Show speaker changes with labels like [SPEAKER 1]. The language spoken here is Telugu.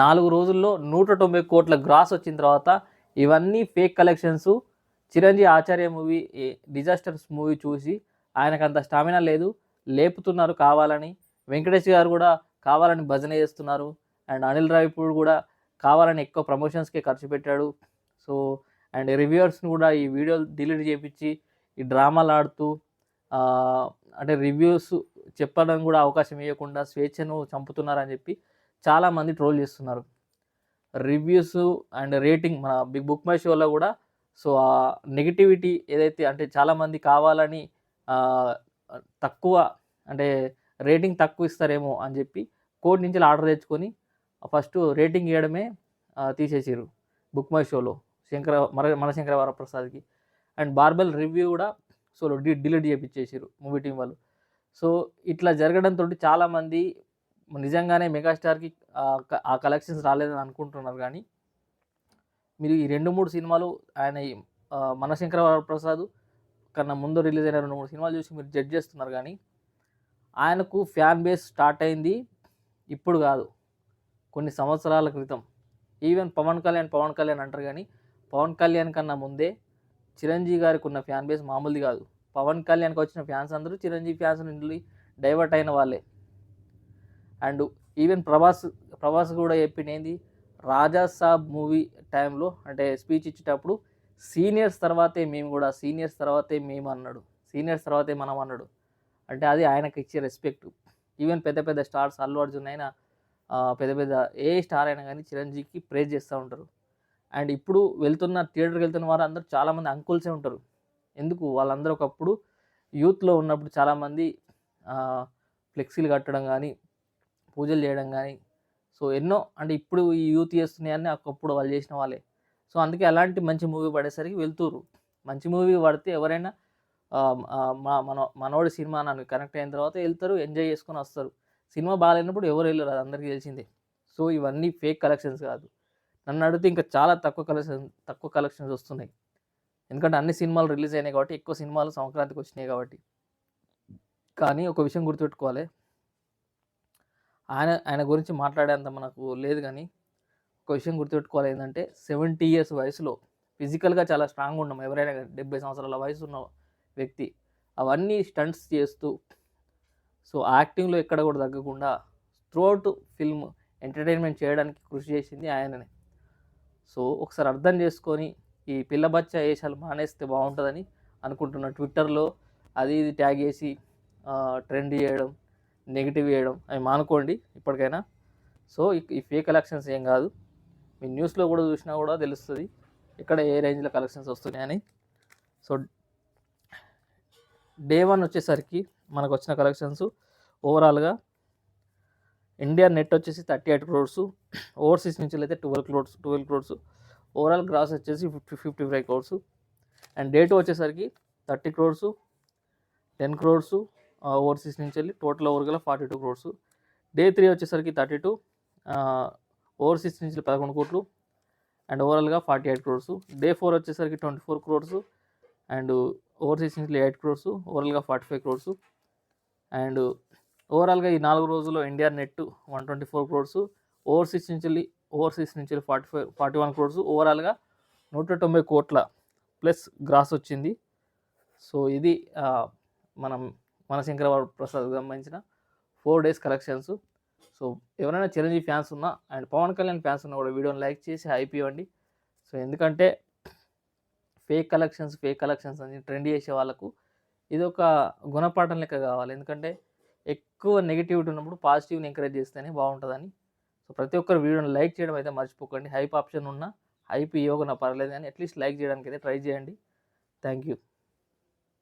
[SPEAKER 1] 4 రోజుల్లో 190 కోట్ల గ్రాస్ వచ్చిన తర్వాత ఇవన్నీ ఫేక్ కలెక్షన్స్. చిరంజీవి ఆచార్య మూవీ డిజాస్టర్స్ మూవీ చూసి ఆయనకంత స్టామినా లేదు, లేపుతున్నారు కావాలని. వెంకటేష్ గారు కూడా కావాలని భజన చేస్తున్నారు. అండ్ అనిల్ రావిపూడి కూడా కావాలని ఎక్కువ ప్రమోషన్స్కే ఖర్చు పెట్టాడు. సో అండ్ రివ్యూవర్స్ని కూడా ఈ వీడియోలు డిలీట్ చేయించి ఈ డ్రామాలు ఆడుతూ అంటే రివ్యూస్ చెప్పడం కూడా అవకాశం ఇవ్వకుండా స్వేచ్ఛను చంపుతున్నారని చెప్పి చాలామంది ట్రోల్ చేస్తున్నారు. రివ్యూస్ అండ్ రేటింగ్ మన బిగ్ బుక్ మై షోలో కూడా సో ఆ నెగిటివిటీ ఏదైతే అంటే చాలామంది కావాలని తక్కువ అంటే రేటింగ్ తక్కువ ఇస్తారేమో అని చెప్పి కోర్టు నుంచి ఆర్డర్ తెచ్చుకొని ఫస్ట్ రేటింగ్ ఇవ్వడమే తీసేసారు బుక్ మై షోలో మనశంకర వరప్రసాద్కి. అండ్ బార్బెల్ రివ్యూ కూడా సో డిలీట్ చేయించేసారు మూవీ టీం వాళ్ళు. సో ఇట్లా జరగడంతో చాలామంది నిజంగానే మెగాస్టార్కి ఆ కలెక్షన్స్ రాలేదని అనుకుంటున్నారు. కానీ మీరు ఈ 2-3 సినిమాలు ఆయన మనశంకర వరప్రసాద్ కన్నా ముందు రిలీజ్ అయిన 2-3 సినిమాలు చూసి మీరు జడ్జ్ చేస్తున్నారు. కానీ ఆయనకు ఫ్యాన్ బేస్ స్టార్ట్ అయింది ఇప్పుడు కాదు, కొన్ని సంవత్సరాల క్రితం. ఈవెన్ పవన్ కళ్యాణ్ అంటారు, కానీ పవన్ కళ్యాణ్ కన్నా ముందే చిరంజీవి గారికి ఉన్న ఫ్యాన్ బేస్ మామూలుది కాదు. పవన్ కళ్యాణ్కి వచ్చిన ఫ్యాన్స్ అందరూ చిరంజీవి ఫ్యాన్స్ నుండి డైవర్ట్ అయిన వాళ్ళే. అండ్ ఈవెన్ ప్రభాస్ కూడా చెప్పింది రాజా సాబ్ మూవీ టైంలో అంటే స్పీచ్ ఇచ్చేటప్పుడు సీనియర్స్ తర్వాతే మేము అన్నాడు, సీనియర్స్ తర్వాతే మనం అన్నాడు. అంటే అది ఆయనకి ఇచ్చే రెస్పెక్ట్. ఈవెన్ పెద్ద స్టార్స్ అల్లు అర్జున్ అయినా పెద్ద ఏ స్టార్ అయినా కానీ చిరంజీవికి ప్రేజ్ చేస్తూ ఉంటారు. అండ్ ఇప్పుడు థియేటర్కి వెళ్తున్న వారు అందరూ చాలామంది అంకుల్సే ఉంటారు. ఎందుకు వాళ్ళందరూ ఒకప్పుడు యూత్లో ఉన్నప్పుడు చాలామంది ఫ్లెక్సీలు కట్టడం కానీ పూజలు చేయడం కానీ సో ఎన్నో అంటే ఇప్పుడు ఈ యూత్ చేస్తున్నాయని ఒకప్పుడు వాళ్ళు చేసిన వాళ్ళే. సో అందుకే అలాంటి మంచి మూవీ పడేసరికి వెళ్తురు. మంచి మూవీ పడితే ఎవరైనా మనోడి సినిమా నన్ను కనెక్ట్ అయిన తర్వాత వెళ్తారు, ఎంజాయ్ చేసుకొని వస్తారు. సినిమా బాగాలేనప్పుడు ఎవరు వెళ్ళరు, అది అందరికీ తెలిసిందే. సో ఇవన్నీ ఫేక్ కలెక్షన్స్ కాదు. నన్ను అడిగితే ఇంకా చాలా తక్కువ కలెక్షన్స్ వస్తున్నాయి. ఎందుకంటే అన్ని సినిమాలు రిలీజ్ అయినాయి కాబట్టి, ఎక్కువ సినిమాలు సంక్రాంతికి వచ్చినాయి కాబట్టి. కానీ ఒక విషయం గుర్తుపెట్టుకోవాలి, ఆయన గురించి మాట్లాడేంత మనకు లేదు. కానీ ఒక విషయం గుర్తుపెట్టుకోవాలి ఏంటంటే 70 years వయసులో ఫిజికల్గా చాలా స్ట్రాంగ్ ఉన్నాం ఎవరైనా కానీ. 70 సంవత్సరాల వయసు ఉన్న వ్యక్తి అవన్నీ స్టంట్స్ చేస్తూ సో యాక్టింగ్లో ఎక్కడ కూడా తగ్గకుండా త్రూఅవుట్ ఫిల్మ్ ఎంటర్టైన్మెంట్ చేయడానికి కృషి చేసింది ఆయననే. సో ఒకసారి అర్థం చేసుకొని ఈ పిల్ల బచ్చ వేషాలు మానేస్తే బాగుంటుందని అనుకుంటున్నా. ట్విట్టర్లో అది ఇది ట్యాగ్ చేసి ట్రెండ్ చేయడం, నెగిటివ్ చేయడం అవి మానుకోండి ఇప్పటికైనా. సో ఈ ఫేక్ కలెక్షన్స్ ఏం కాదు, మీ న్యూస్లో కూడా చూసినా కూడా తెలుస్తుంది ఇక్కడ ఏ రేంజ్లో కలెక్షన్స్ వస్తున్నాయని. సో డే 1 వచ్చేసరికి మనకు వచ్చిన కలెక్షన్స్ ఓవరాల్గా ఇండియా నెట్ వచ్చేసి 38 crores, ఓవర్సీస్ నుంచి అయితే 12 crores, ఓవరాల్ గ్రాస్ వచ్చేసి 55 crores. అండ్ డే 2 వచ్చేసరికి 30 crores, 10 crores ఓవర్సీస్ నుంచి వెళ్ళి టోటల్ ఓవర్గా 42 crores. డే 3 వచ్చేసరికి 32, ఓవర్సీస్ నుంచి 11 కోట్లు అండ్ ఓవరాల్గా 48 crores. డే 4 వచ్చేసరికి 24 crores అండ్ ఓవర్సీస్ నుంచి 8 crores, ఓవరాల్గా 45 crores. అండ్ ఓవరాల్గా ఈ 4 రోజుల్లో ఇండియా నెట్ 124 crores, ఓవర్సీస్ నుంచి 41 crores, ఓవరాల్గా 190 కోట్ల ప్లస్ గ్రాస్ వచ్చింది. సో ఇది మనశంకర వరప్రసాద్కి సంబంధించిన 4 days కలెక్షన్స్. సో ఎవరైనా చిరంజీవి ఫ్యాన్స్ ఉన్నా అండ్ పవన్ కళ్యాణ్ ఫ్యాన్స్ ఉన్నా కూడా వీడియోని లైక్ చేసి హైప్ ఇవ్వండి. సో ఎందుకంటే ఫేక్ కలెక్షన్స్ అని ట్రెండ్ చేసే వాళ్ళకు ఇది ఒక గుణపాఠం లెక్క కావాలి. ఎందుకంటే ఎక్కువ నెగిటివిటీ ఉన్నప్పుడు పాజిటివ్ని ఎంకరేజ్ చేస్తేనే బాగుంటుందని. సో ప్రతి ఒక్కరు వీడియోని లైక్ చేయడం అయితే మర్చిపోకండి. హైప్ ఆప్షన్ ఉన్నా హైప్ ఇవ్వకుండా పర్లేదు, కానీ అట్లీస్ట్ లైక్ చేయడానికి అయితే ట్రై చేయండి. Thank you.